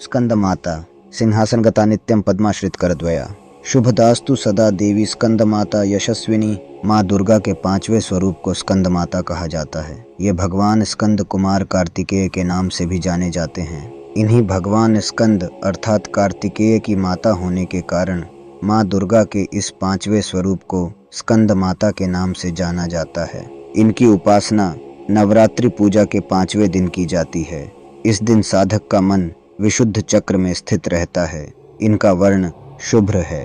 स्कंदमाता सिंहासनगता नित्यं पद्माश्रितकरद्वया शुभदास्तु सदा देवी स्कंदमाता यशस्विनी। माँ दुर्गा के पांचवें स्वरूप को स्कंदमाता कहा जाता है। ये भगवान स्कंद कुमार कार्तिकेय के नाम से भी जाने जाते हैं। इन्हीं भगवान स्कंद अर्थात कार्तिकेय की माता होने के कारण माँ दुर्गा के इस पांचवें स्वरूप को स्कंद माता के नाम से जाना जाता है। इनकी उपासना नवरात्रि पूजा के पांचवें दिन की जाती है। इस दिन साधक का मन विशुद्ध चक्र में स्थित रहता है। इनका वर्ण शुभ्र है।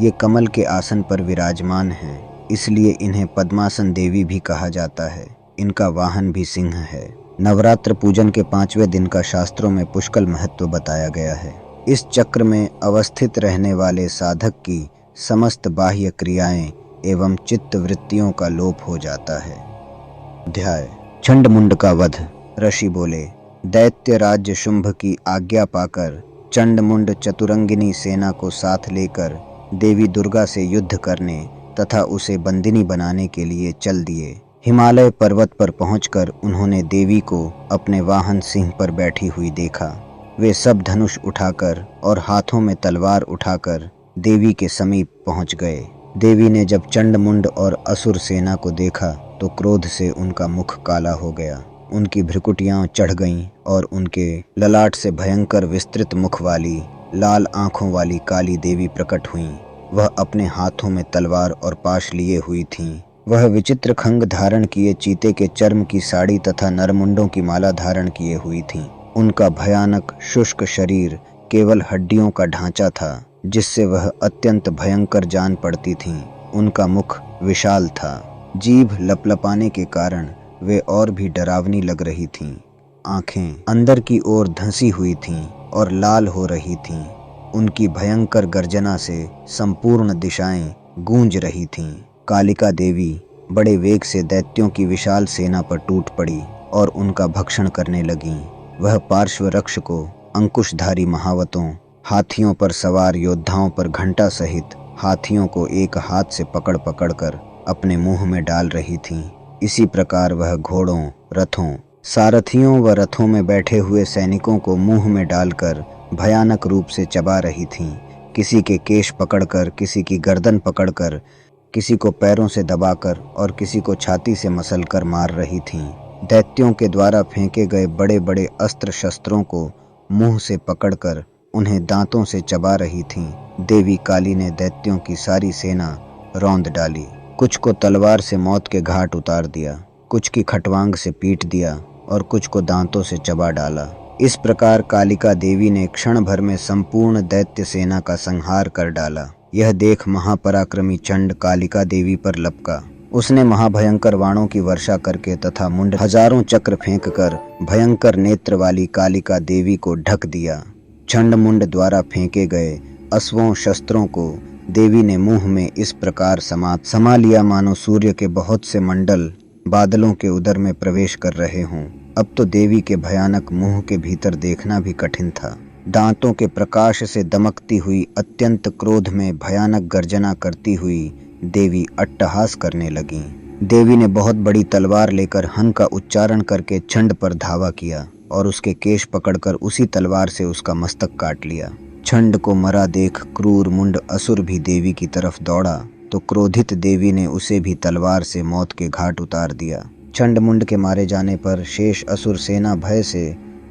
ये कमल के आसन पर विराजमान हैं, इसलिए इन्हें पद्मासन देवी भी कहा जाता है। इनका वाहन भी सिंह है। नवरात्र पूजन के पांचवें दिन का शास्त्रों में पुष्कल महत्व बताया गया है। इस चक्र में अवस्थित रहने वाले साधक की समस्त बाह्य क्रियाएं एवं चित्त वृत्तियों का लोप हो जाता है। अध्याय चंडमुंड का वध। ऋषि बोले, दैत्य राज्य शुंभ की आज्ञा पाकर चंडमुंड चतुरंगिनी सेना को साथ लेकर देवी दुर्गा से युद्ध करने तथा उसे बंदिनी बनाने के लिए चल दिए। हिमालय पर्वत पर पहुंचकर उन्होंने देवी को अपने वाहन सिंह पर बैठी हुई देखा। वे सब धनुष उठाकर और हाथों में तलवार उठाकर देवी के समीप पहुंच गए। देवी ने जब चंडमुंड और असुर सेना को देखा तो क्रोध से उनका मुख काला हो गया। उनकी भ्रुकुटियां चढ़ गईं और उनके ललाट से भयंकर विस्तृत मुख वाली लाल आंखों वाली काली देवी प्रकट हुईं। वह अपने हाथों में तलवार और पाश लिए हुई थीं। वह विचित्र खंग धारण किए चीते के चर्म की साड़ी तथा नरमुंडों की माला धारण किए हुई थीं। उनका भयानक शुष्क शरीर केवल हड्डियों का ढांचा था, जिससे वह अत्यंत भयंकर जान पड़ती थीं। उनका मुख विशाल था। जीभ लपलपाने के कारण वे और भी डरावनी लग रही थीं। आंखें अंदर की ओर धंसी हुई थीं और लाल हो रही थीं। उनकी भयंकर गर्जना से संपूर्ण दिशाएं गूंज रही थीं। कालिका देवी बड़े वेग से दैत्यों की विशाल सेना पर टूट पड़ी और उनका भक्षण करने लगीं। वह पार्श्व रक्ष को अंकुशधारी महावतों, हाथियों पर सवार योद्धाओं पर घंटा सहित हाथियों को एक हाथ से पकड़ पकड़ कर अपने मुंह में डाल रही थीं। इसी प्रकार वह घोड़ों, रथों, सारथियों व रथों में बैठे हुए सैनिकों को मुंह में डालकर भयानक रूप से चबा रही थीं। किसी के केश पकड़कर, किसी की गर्दन पकड़कर, किसी को पैरों से दबाकर और किसी को छाती से मसलकर मार रही थीं। दैत्यों के द्वारा फेंके गए बड़े बड़े अस्त्र शस्त्रों को मुंह से पकड़कर उन्हें दांतों से चबा रही थीं। देवी काली ने दैत्यों की सारी सेना रौंद डाली। कुछ को तलवार से मौत के घाट उतार दिया, कुछ की खटवांग से पीट दिया और कुछ को दांतों से चबा डाला। इस प्रकार कालिका देवी ने क्षण भर में संपूर्ण दैत्य सेना का संहार कर डाला। यह देख महापराक्रमी चंड कालिका देवी पर लपका। उसने महाभयंकर बाणों की वर्षा करके तथा मुंड हजारों चक्र फेंककर भयंकर नेत्र वाली कालिका देवी को ढक दिया। चंडमुंड द्वारा फेंके गए अश्वों शस्त्रों को देवी ने मुंह में इस प्रकार समा लिया मानो सूर्य के बहुत से मंडल बादलों के उदर में प्रवेश कर रहे हों। अब तो देवी के भयानक मुंह के भीतर देखना भी कठिन था। दांतों के प्रकाश से दमकती हुई अत्यंत क्रोध में भयानक गर्जना करती हुई देवी अट्टहास करने लगीं। देवी ने बहुत बड़ी तलवार लेकर हन का उच्चारण करके चंड पर धावा किया और उसके केश पकड़कर उसी तलवार से उसका मस्तक काट लिया। चंड को मरा देख क्रूर मुंड असुर भी देवी की तरफ दौड़ा तो क्रोधित देवी ने उसे भी तलवार से मौत के घाट उतार दिया। चंडमुंड के मारे जाने पर शेष असुर सेना भय से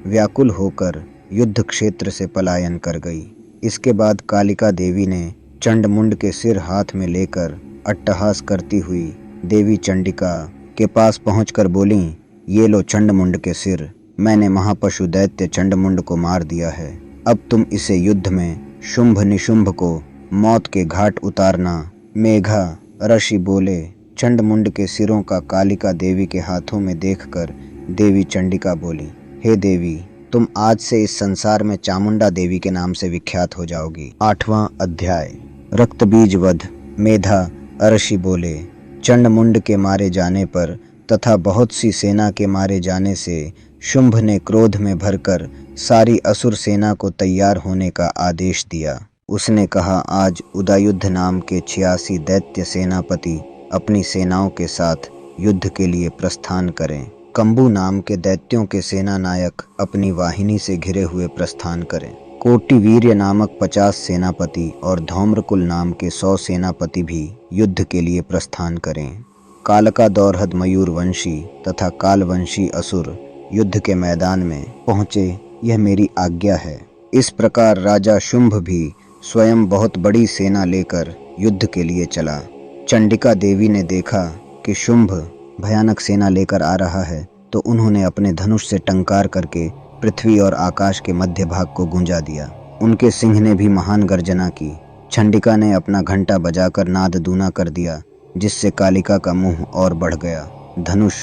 व्याकुल होकर युद्ध क्षेत्र से पलायन कर गई। इसके बाद कालिका देवी ने चंडमुंड के सिर हाथ में लेकर अट्टहास करती हुई देवी चंडिका के पास पहुंचकर बोली, ये लो चंडमुंड के सिर, मैंने महापशु दैत्य चंडमुंड को मार दिया है। अब तुम इसे युद्ध में शुंभ निशुंभ को मौत के घाट उतारना। मेघा ऋषि बोले, चंडमुंड के सिरों का कालिका देवी के हाथों में देखकर देवी चंडिका बोली, हे देवी, तुम आज से इस संसार में चामुंडा देवी के नाम से विख्यात हो जाओगी। 8वां अध्याय रक्तबीज वध। मेधा ऋषि बोले, चंडमुंड के मारे जाने पर तथा बहुत सी सेना के मारे जाने से शुंभ ने क्रोध में भरकर सारी असुर सेना को तैयार होने का आदेश दिया। उसने कहा, आज उदयुद्ध नाम के 86 दैत्य सेनापति अपनी सेनाओं के साथ युद्ध के लिए प्रस्थान करें। कंबू नाम के दैत्यों के सेना नायक अपनी वाहिनी से घिरे हुए प्रस्थान करें। कोटिवीर्य नामक 50 सेनापति और धौम्रकुल नाम के 100 सेनापति भी युद्ध के लिए प्रस्थान करें। कालका दौरहद मयूरवंशी तथा कालवंशी असुर युद्ध के मैदान में पहुँचे, यह मेरी आज्ञा है। इस प्रकार राजा शुंभ भी स्वयं बहुत बड़ी सेना लेकर युद्ध के लिए चला। चंडिका देवी ने देखा कि शुंभ भयानक सेना लेकर आ रहा है, तो उन्होंने अपने धनुष से टंकार करके पृथ्वी और आकाश के मध्य भाग को गूंजा दिया। उनके सिंह ने भी महान गर्जना की। चंडिका ने अपना घंटा बजाकर नाद दूना कर दिया, जिससे कालिका का मुंह और बढ़ गया। धनुष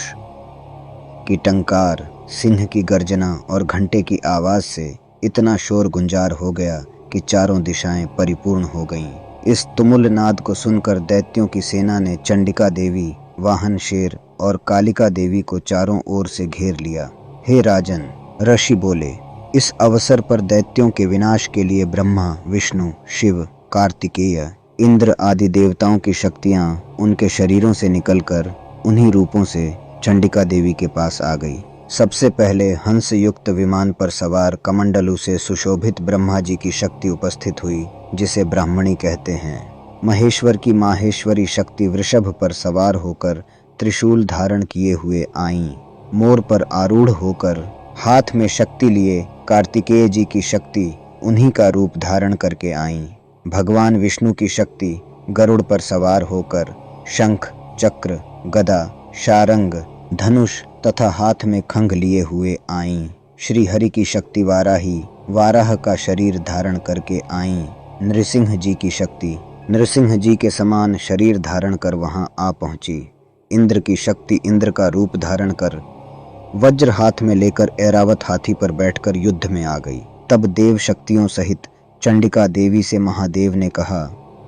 की टंकार, सिंह की गर्जना और घंटे की आवाज से इतना शोर गुंजार हो गया कि चारों दिशाएं परिपूर्ण हो गईं। इस तुमुल नाद को सुनकर दैत्यों की सेना ने चंडिका देवी, वाहन शेर और कालिका देवी को चारों ओर से घेर लिया। हे राजन, ऋषि बोले, इस अवसर पर दैत्यों के विनाश के लिए ब्रह्मा, विष्णु, शिव, कार्तिकेय, इंद्र आदि देवताओं की शक्तियां उनके शरीरों से निकलकर उन्हीं रूपों से चंडिका देवी के पास आ गई। सबसे पहले हंस युक्त विमान पर सवार कमंडलू से सुशोभित ब्रह्मा जी की शक्ति उपस्थित हुई, जिसे ब्राह्मणी कहते हैं। महेश्वर की माहेश्वरी शक्ति वृषभ पर सवार होकर त्रिशूल धारण किए हुए आईं। मोर पर आरूढ़ होकर हाथ में शक्ति लिए कार्तिकेय जी की शक्ति उन्हीं का रूप धारण करके आईं। भगवान विष्णु की शक्ति गरुड़ पर सवार होकर शंख, चक्र, गदा, शारंग, धनुष तथा हाथ में खंग लिए हुए आईं। श्री हरि की शक्ति वाराही वाराह का शरीर धारण करके आईं। नृसिंह जी की शक्ति नृसिंह जी के समान शरीर धारण कर वहां आ पहुंची। इंद्र की शक्ति इंद्र का रूप धारण कर वज्र हाथ में लेकर ऐरावत हाथी पर बैठकर युद्ध में आ गई। तब देव शक्तियों सहित चंडिका देवी से महादेव ने कहा,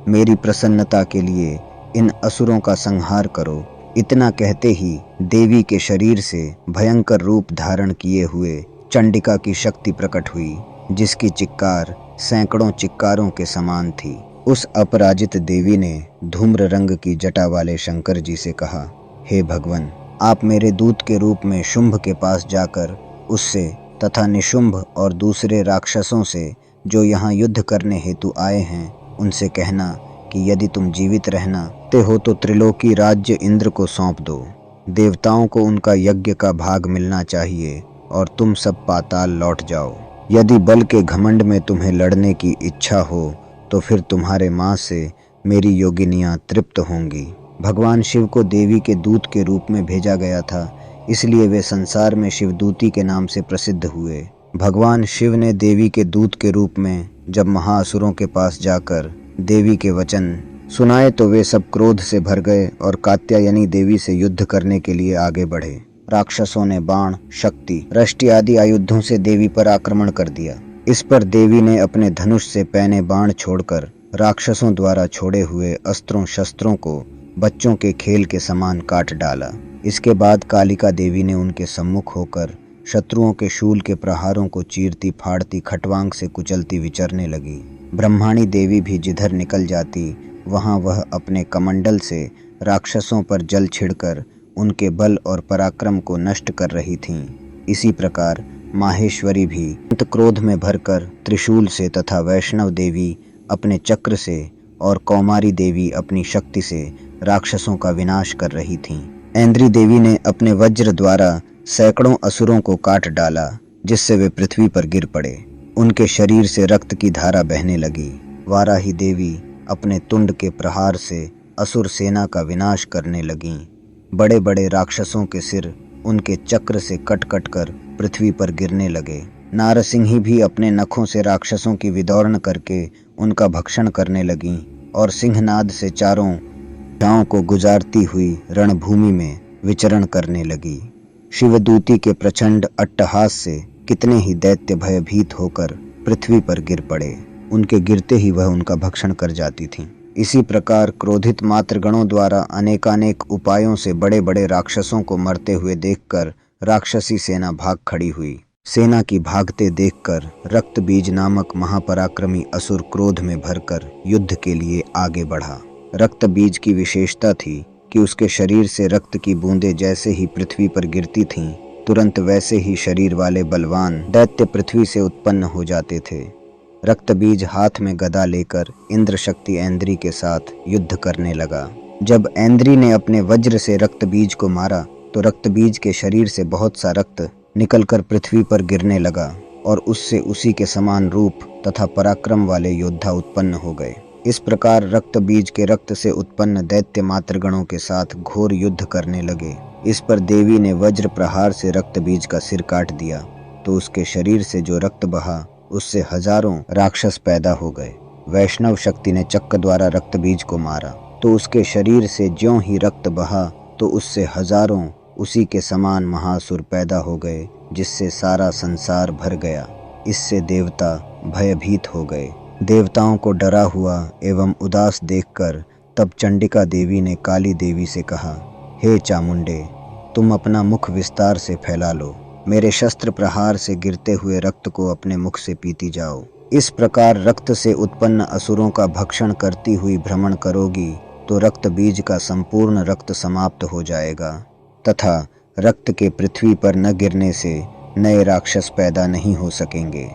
मेरी प्रसन्नता के लिए इन असुरों का संहार करो। इतना कहते ही देवी के शरीर से भयंकर रूप धारण किए हुए चंडिका की शक्ति प्रकट हुई, जिसकी चिक्कार सैकड़ों चिक्कारों के समान थी। उस अपराजित देवी ने धूम्र रंग की जटा वाले शंकर जी से कहा, हे भगवन, आप मेरे दूत के रूप में शुंभ के पास जाकर उससे तथा निशुंभ और दूसरे राक्षसों से जो यहाँ युद्ध करने हेतु आए हैं, उनसे कहना कि यदि तुम जीवित रहना ते हो तो त्रिलोकी राज्य इंद्र को सौंप दो। देवताओं को उनका यज्ञ का भाग मिलना चाहिए और तुम सब पाताल लौट जाओ। यदि बल के घमंड में तुम्हें लड़ने की इच्छा हो तो फिर तुम्हारे माँ से मेरी योगिनियाँ तृप्त होंगी। भगवान शिव को देवी के दूत के रूप में भेजा गया था, इसलिए वे संसार में शिवदूती के नाम से प्रसिद्ध हुए। भगवान शिव ने देवी के दूत के रूप में जब महाअसुरों के पास जाकर देवी के वचन सुनाए तो वे सब क्रोध से भर गए और कात्यायनी देवी से युद्ध करने के लिए आगे बढ़े। राक्षसों ने बाण, शक्ति, रष्टि आदि आयुधों से देवी पर आक्रमण कर दिया। इस पर देवी ने अपने धनुष से पैने बाण छोड़कर राक्षसों द्वारा छोड़े हुए अस्त्रों शस्त्रों को बच्चों के खेल के समान काट डाला। इसके बाद कालिका देवी ने उनके सम्मुख होकर शत्रुओं के शूल के प्रहारों को चीरती फाड़ती खटवांग से कुचलती विचरने लगी। ब्रह्माणी देवी भी जिधर निकल जाती वहां वह अपने कमंडल से राक्षसों पर जल छिड़कर उनके बल और पराक्रम को नष्ट कर रही थीं। इसी प्रकार माहेश्वरी भी क्रोध में भरकर त्रिशूल से तथा वैष्णव देवी अपने चक्र से और कौमारी देवी अपनी शक्ति से राक्षसों का विनाश कर रही थीं। ऐन्द्री देवी ने अपने वज्र द्वारा सैकड़ों असुरों को काट डाला, जिससे वे पृथ्वी पर गिर पड़े। उनके शरीर से रक्त की धारा बहने लगी। वाराही देवी अपने तुंड के प्रहार से असुर सेना का विनाश करने लगीं। बड़े बड़े राक्षसों के सिर उनके चक्र से कट कट कर पृथ्वी पर गिरने लगे। नारसिंही भी अपने नखों से राक्षसों की विदौरण करके उनका भक्षण करने लगीं और सिंहनाद से चारों दिशाओं को गुजारती हुई रणभूमि में विचरण करने लगी। शिवदूती के प्रचंड अट्टहास से कितने ही दैत्य भयभीत होकर पृथ्वी पर गिर पड़े। उनके गिरते ही वह उनका भक्षण कर जाती थीं। इसी प्रकार क्रोधित मातृगणों द्वारा अनेकानेक उपायों से बड़े बड़े राक्षसों को मरते हुए देखकर राक्षसी सेना भाग खड़ी हुई। सेना की भागते देखकर रक्त बीज नामक महापराक्रमी असुर क्रोध में भरकर युद्ध के लिए आगे बढ़ा। रक्त बीज की विशेषता थी कि उसके शरीर से रक्त की बूंदें जैसे ही पृथ्वी पर गिरती थीं, तुरंत वैसे ही शरीर वाले बलवान दैत्य पृथ्वी से उत्पन्न हो जाते थे। रक्त बीज हाथ में गदा लेकर इंद्र शक्ति ऐन्द्री के साथ युद्ध करने लगा। जब ऐन्द्री ने अपने वज्र से रक्त बीज को मारा तो रक्त बीज के शरीर से बहुत सा रक्त निकलकर पृथ्वी पर गिरने लगा और उससे उसी के समान रूप तथा पराक्रम वाले योद्धा उत्पन्न हो गए। इस प्रकार रक्त बीज के रक्त से उत्पन्न दैत्य मातृगणों के साथ घोर युद्ध करने लगे। इस पर देवी ने वज्र प्रहार से रक्त बीज का सिर काट दिया तो उसके शरीर से जो रक्त बहा उससे हजारों राक्षस पैदा हो गए। वैष्णव शक्ति ने चक्र द्वारा रक्त बीज को मारा तो उसके शरीर से ज्यों ही रक्त बहा तो उससे हजारों उसी के समान महासुर पैदा हो गए, जिससे सारा संसार भर गया। इससे देवता भयभीत हो गए। देवताओं को डरा हुआ एवं उदास देखकर तब चंडिका देवी ने काली देवी से कहा, हे चामुंडे, तुम अपना मुख विस्तार से फैला लो, मेरे शस्त्र प्रहार से गिरते हुए रक्त को अपने मुख से पीती जाओ। इस प्रकार रक्त से उत्पन्न असुरों का भक्षण करती हुई भ्रमण करोगी तो रक्त बीज का संपूर्ण रक्त समाप्त हो जाएगा तथा रक्त के पृथ्वी पर न गिरने से नए राक्षस पैदा नहीं हो सकेंगे।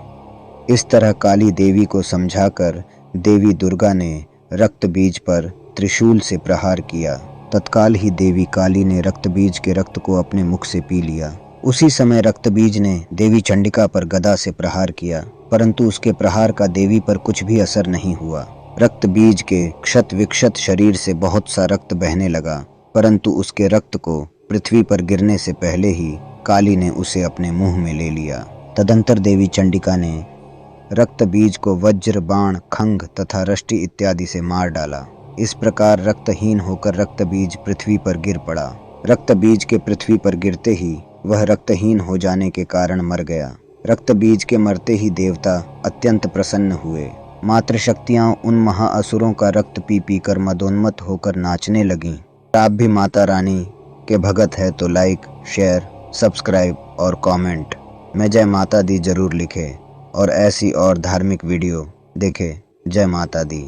इस तरह काली देवी को समझाकर देवी दुर्गा ने रक्त बीज पर त्रिशूल से प्रहार किया। तत्काल ही देवी काली ने रक्त बीज के रक्त को अपने मुख से पी लिया। उसी समय रक्त बीज ने देवी चंडिका पर गदा से प्रहार किया, परंतु उसके प्रहार का देवी पर कुछ भी असर नहीं हुआ। रक्त बीज के क्षत विक्षत शरीर से बहुत सा रक्त बहने लगा, परंतु उसके रक्त को पृथ्वी पर गिरने से पहले ही काली ने उसे अपने मुंह में ले लिया। तदंतर देवी चंडिका ने रक्त बीज को वज्र, बाण, खंग तथा रष्टि इत्यादि से मार डाला। इस प्रकार रक्तहीन होकर रक्त बीज पृथ्वी पर गिर पड़ा। रक्त बीज के पृथ्वी पर गिरते ही वह रक्तहीन हो जाने के कारण मर गया। रक्त बीज के मरते ही देवता अत्यंत प्रसन्न हुए। मातृशक्तियां उन महाअसुरों का रक्त पी पी कर मदोन्मत्त होकर नाचने लगीं। आप भी माता रानी के भगत है तो लाइक, शेयर, सब्सक्राइब और कमेंट में जय माता दी जरूर लिखें और ऐसी और धार्मिक वीडियो देखें। जय माता दी।